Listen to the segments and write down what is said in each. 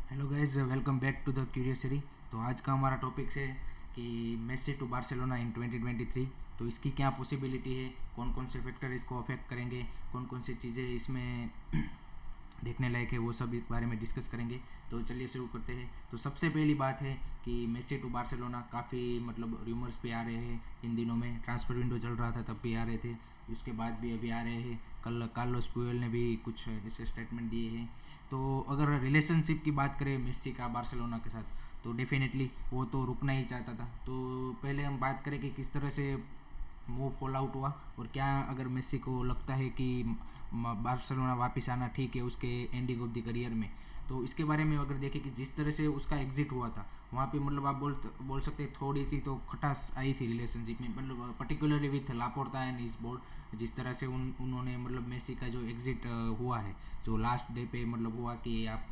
Hello guys, welcome back to the curiosity. तो आज का हमारा टॉपिक है कि मेसी टू बार्सिलोना इन 2023। तो इसकी क्या पॉसिबिलिटी है, कौन कौन से फैक्टर इसको अफेक्ट करेंगे, कौन कौन सी चीज़ें इसमें देखने लायक है, वो सब इस बारे में डिस्कस करेंगे। तो चलिए शुरू करते हैं। तो सबसे पहली बात है कि मेसी टू बार्सिलोना काफ़ी र्यूमर्स भी आ रहे हैं इन दिनों में। ट्रांसफ़र विंडो चल रहा था तब भी आ रहे थे, उसके बाद भी अभी आ रहे हैं। कल कार्लोस पुएल ने भी कुछ ऐसे स्टेटमेंट दिए हैं। तो अगर रिलेशनशिप की बात करें मेसी का बार्सिलोना के साथ, तो डेफिनेटली वो तो रुकना ही चाहता था। तो पहले हम बात करें कि किस तरह से मूव फॉल आउट हुआ, और क्या अगर मेसी को लगता है कि बार्सिलोना वापस आना ठीक है उसके एंडिंग ऑफ द करियर में। तो इसके बारे में अगर देखें कि जिस तरह से उसका एग्जिट हुआ था, वहाँ पे आप बोल सकते हैं थोड़ी सी तो खटास आई थी रिलेशनशिप में, पर्टिकुलरली विथ लापोर्ता एंड इस बोर्ड। जिस तरह से उन्होंने मेसी का जो एग्जिट हुआ है, जो लास्ट डे पे हुआ कि आप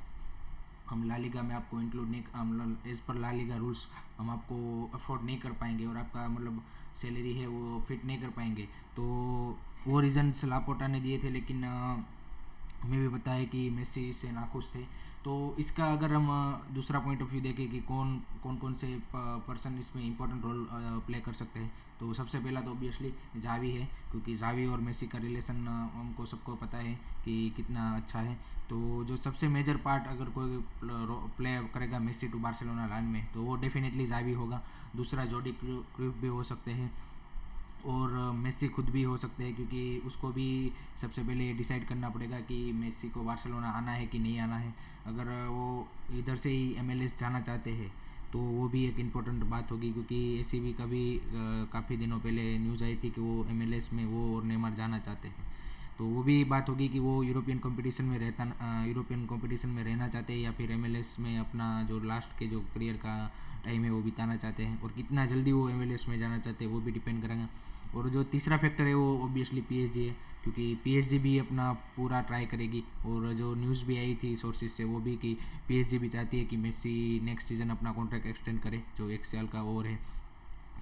हम ला लीगा में आपको इंक्लूड नहीं, हम as per La Liga rules हम आपको अफोर्ड नहीं कर पाएंगे, और आपका सैलरी है वो फिट नहीं कर पाएंगे। तो वो रीज़न्स लापोर्टा ने दिए थे, लेकिन हमें भी पता है कि मेसी से नाखुश थे। तो इसका अगर हम दूसरा पॉइंट ऑफ व्यू देखें कि कौन कौन से पर्सन इसमें इंपॉर्टेंट रोल प्ले कर सकते हैं, तो सबसे पहला तो ऑब्वियसली जावी है, क्योंकि जावी और मेसी का रिलेशन हमको सबको पता है कि कितना अच्छा है। तो जो सबसे मेजर पार्ट अगर कोई प्ले करेगा मेसी टू बार्सिलोना लाइन में, तो वो डेफिनेटली जावी होगा। दूसरा जोडी क्रूफ भी हो सकते हैं, और मेसी खुद भी हो सकते हैं, क्योंकि उसको भी सबसे पहले डिसाइड करना पड़ेगा कि मेसी को बार्सिलोना आना है कि नहीं आना है। अगर वो इधर से ही MLS जाना चाहते हैं, तो वो भी एक इम्पोर्टेंट बात होगी, क्योंकि ऐसी भी काफ़ी दिनों पहले न्यूज़ आई थी कि वो MLS में वो और नेमार जाना चाहते हैं। तो वो भी बात होगी कि वो यूरोपियन कंपटीशन में रहना चाहते हैं, या फिर MLS में अपना जो लास्ट के जो करियर का टाइम है वो बिताना चाहते हैं, और कितना जल्दी वो MLS में जाना चाहते हैं वो भी डिपेंड करेगा। और जो तीसरा फैक्टर है वो ऑब्वियसली PSG है, क्योंकि PSG भी अपना पूरा ट्राई करेगी। और जो न्यूज़ भी आई थी सोर्सेज से, वो भी कि PSG भी चाहती है कि मेसी नेक्स्ट सीज़न अपना कॉन्ट्रैक्ट एक्सटेंड करे, जो 1 साल का और है।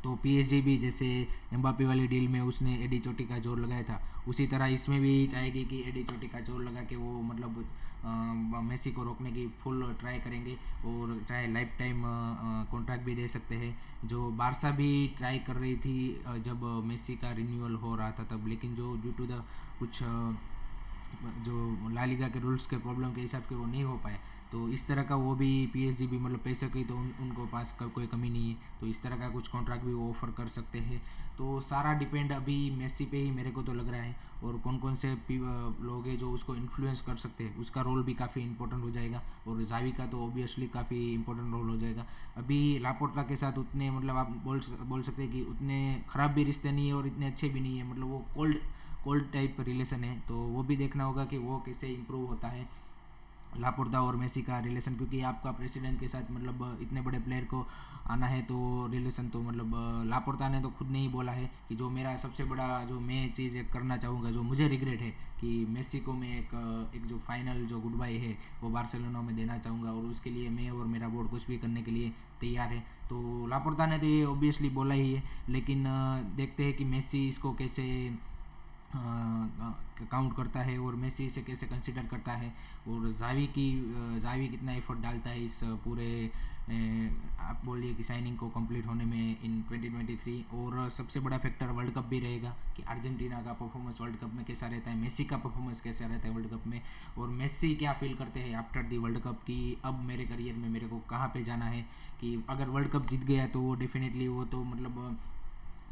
तो PSG भी जैसे एम्बापे वाली डील में उसने एडी चोटी का जोर लगाया था, उसी तरह इसमें भी चाहेगी कि एडी चोटी का जोर लगा के वो मेसी को रोकने की फुल ट्राई करेंगे, और चाहे लाइफ टाइम कॉन्ट्रैक्ट भी दे सकते हैं। जो बारसा भी ट्राई कर रही थी जब मेसी का रिन्यूअल हो रहा था तब, लेकिन जो ड्यू टू द कुछ जो ला लीगा के रूल्स के प्रॉब्लम के हिसाब से वो नहीं हो पाए। तो इस तरह का वो भी PSG भी पैसे की तो उनको पास कोई कमी नहीं है, तो इस तरह का कुछ कॉन्ट्रैक्ट भी वो ऑफर कर सकते हैं। तो सारा डिपेंड अभी मेसी पे ही मेरे को तो लग रहा है, और कौन कौन से लोग हैं जो उसको इन्फ्लुएंस कर सकते हैं, उसका रोल भी काफ़ी इंपॉर्टेंट हो जाएगा। और जावी का तो ऑब्वियसली काफ़ी इंपॉर्टेंट रोल हो जाएगा। अभी लापोर्टा के साथ उतने आप बोल सकते हैं कि उतने ख़राब भी रिश्ते नहीं है और इतने अच्छे भी नहीं है, वो कोल्ड टाइप रिलेशन है। तो वो भी देखना होगा कि वो कैसे इम्प्रूव होता है, लापोर्ता और मेसी का रिलेशन, क्योंकि आपका प्रेसिडेंट के साथ इतने बड़े प्लेयर को आना है, तो रिलेशन तो लापोर्ता ने तो खुद नहीं बोला है कि जो मेरा सबसे बड़ा जो मैं चीज़ एक करना चाहूँगा, जो मुझे रिग्रेट है, कि मेसी को मैं एक जो फाइनल जो गुड बाय है वो बार्सिलोना में देना चाहूँगा, और उसके लिए मैं और मेरा बोर्ड कुछ भी करने के लिए तैयार है। तो लापोर्ता ने तो ये ऑब्वियसली बोला ही है, लेकिन देखते हैं कि मेसी इसको कैसे काउंट करता है, और मेसी इसे कैसे कंसिडर करता है, और जावी कितना एफर्ट डालता है इस पूरे आप बोलिए कि साइनिंग को कंप्लीट होने में इन 2023। और सबसे बड़ा फैक्टर वर्ल्ड कप भी रहेगा कि अर्जेंटीना का परफॉर्मेंस वर्ल्ड कप में कैसा रहता है, मेसी का परफॉर्मेंस कैसा रहता है वर्ल्ड कप में, और मेसी क्या फील करते हैं आफ्टर दी वर्ल्ड कप कि अब मेरे करियर में मेरे को कहाँ पे जाना है। कि अगर वर्ल्ड कप जीत गया तो वो डेफिनेटली वो तो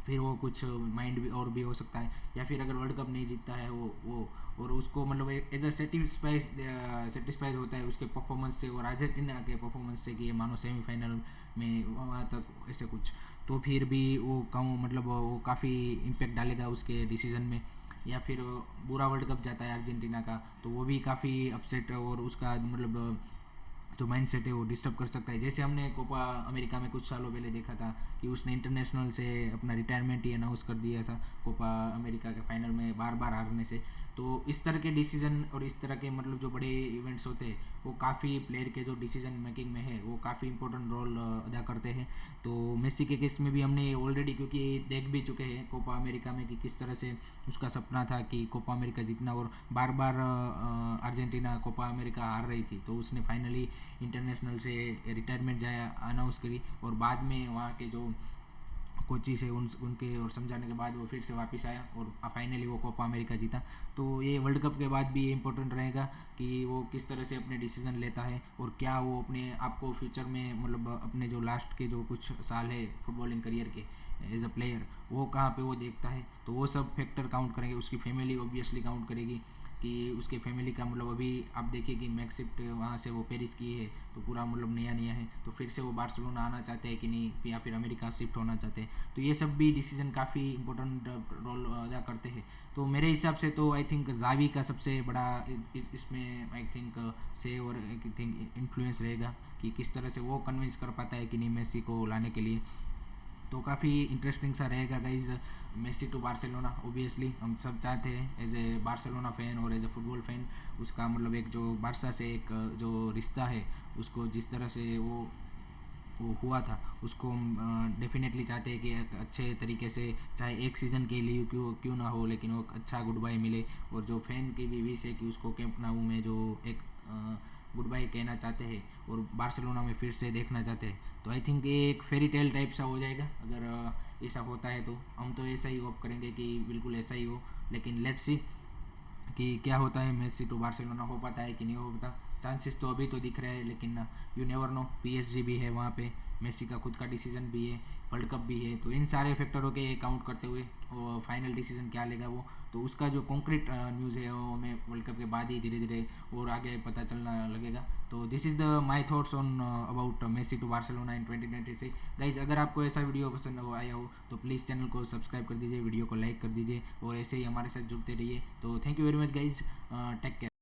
फिर वो कुछ माइंड भी और भी हो सकता है, या फिर अगर वर्ल्ड कप नहीं जीतता है वो और उसको एज अ सेटिस्फाइड होता है उसके परफॉर्मेंस से और अर्जेंटीना के परफॉर्मेंस से, कि ये मानो सेमीफाइनल में वहाँ तक ऐसे कुछ, तो फिर भी वो कहूँ वो काफ़ी इम्पेक्ट डालेगा उसके डिसीज़न में। या फिर बुरा वर्ल्ड कप जाता है अर्जेंटीना का, तो वो भी काफ़ी अपसेट और उसका जो माइंड सेट है वो डिस्टर्ब कर सकता है। जैसे हमने कोपा अमेरिका में कुछ सालों पहले देखा था कि उसने इंटरनेशनल से अपना रिटायरमेंट ही अनाउंस कर दिया था कोपा अमेरिका के फाइनल में बार बार हारने से। तो इस तरह के डिसीजन और इस तरह के मतलब जो बड़े इवेंट्स होते हैं वो काफ़ी प्लेयर के जो डिसीजन मेकिंग में है वो काफ़ी इंपॉर्टेंट रोल अदा करते हैं। तो मेसी के केस में भी हमने ऑलरेडी क्योंकि देख भी चुके हैं कोपा अमेरिका में कि किस तरह से उसका सपना था कि कोपा अमेरिका जीतना, और बार बार अर्जेंटीना कोपा अमेरिका हार रही थी तो उसने फाइनली इंटरनेशनल से रिटायरमेंट जाया अनाउंस करी, और बाद में वहाँ के जो कोची से उनके और समझाने के बाद वो फिर से वापस आया और फाइनली वो कोपा अमेरिका जीता। तो ये वर्ल्ड कप के बाद भी ये इम्पोर्टेंट रहेगा कि वो किस तरह से अपने डिसीजन लेता है और क्या वो अपने आप को फ्यूचर में मतलब अपने जो लास्ट के जो कुछ साल है फुटबॉलिंग करियर के एज अ प्लेयर वो कहाँ पे वो देखता है। तो वो सब फैक्टर काउंट करेंगे, उसकी फैमिली ऑब्वियसली काउंट करेगी कि उसके फैमिली का मतलब अभी आप देखिए कि मैक्स शिफ्ट वहाँ से वो पेरिस की है तो पूरा मतलब नया नया है, तो फिर से वो बार्सिलोना आना चाहते हैं कि नहीं या फिर अमेरिका शिफ्ट होना चाहते हैं। तो ये सब भी डिसीजन काफ़ी इंपॉर्टेंट रोल अदा करते हैं। तो मेरे हिसाब से तो आई थिंक जावी का सबसे बड़ा इसमें आई थिंक से और आई थिंक इन्फ्लुएंस रहेगा कि किस तरह से वो कन्विंस कर पाता है कि नहीं मेसी को लाने के लिए। तो काफ़ी इंटरेस्टिंग सा रहेगा guys Messi to Barcelona. Obviously हम सब चाहते हैं एज ए बार्सिलोना फ़ैन और एज ए फुटबॉल फ़ैन उसका मतलब एक जो बारसा से एक जो रिश्ता है उसको जिस तरह से वो हुआ था उसको हम डेफिनेटली चाहते हैं कि एक अच्छे तरीके से चाहे एक सीज़न के लिए क्यों क्यों ना हो लेकिन वो अच्छा गुड बाय मिले, और जो फैन की भी विश है कि उसको कैंप नाउ में जो एक गुड बाय कहना चाहते हैं और बार्सिलोना में फिर से देखना चाहते हैं। तो आई थिंक ये एक फेरी टेल टाइप सा हो जाएगा अगर ऐसा होता है। तो हम तो ऐसा ही होप करेंगे कि बिल्कुल ऐसा ही हो, लेकिन लेट्स सी कि क्या होता है। मेसी टू बार्सिलोना हो पाता है कि नहीं हो पाता, चांसेस तो अभी तो दिख रहे हैं लेकिन यू नेवर नो। पीएसजी भी है वहाँ पे, मेसी का खुद का डिसीजन भी है, वर्ल्ड कप भी है, तो इन सारे फैक्टरों के काउंट करते हुए वो फाइनल डिसीजन क्या लेगा वो तो उसका जो कॉन्क्रीट न्यूज़ है वो हमें वर्ल्ड कप के बाद ही धीरे धीरे और आगे पता चलना लगेगा। तो this is the my thoughts on about Messi to Barcelona in 2023 guys. अगर आपको ऐसा वीडियो पसंद आया हो तो प्लीज़ चैनल को सब्सक्राइब कर दीजिए, वीडियो को लाइक कर दीजिए और ऐसे ही हमारे साथ जुड़ते रहिए। तो thank you very much guys, take care.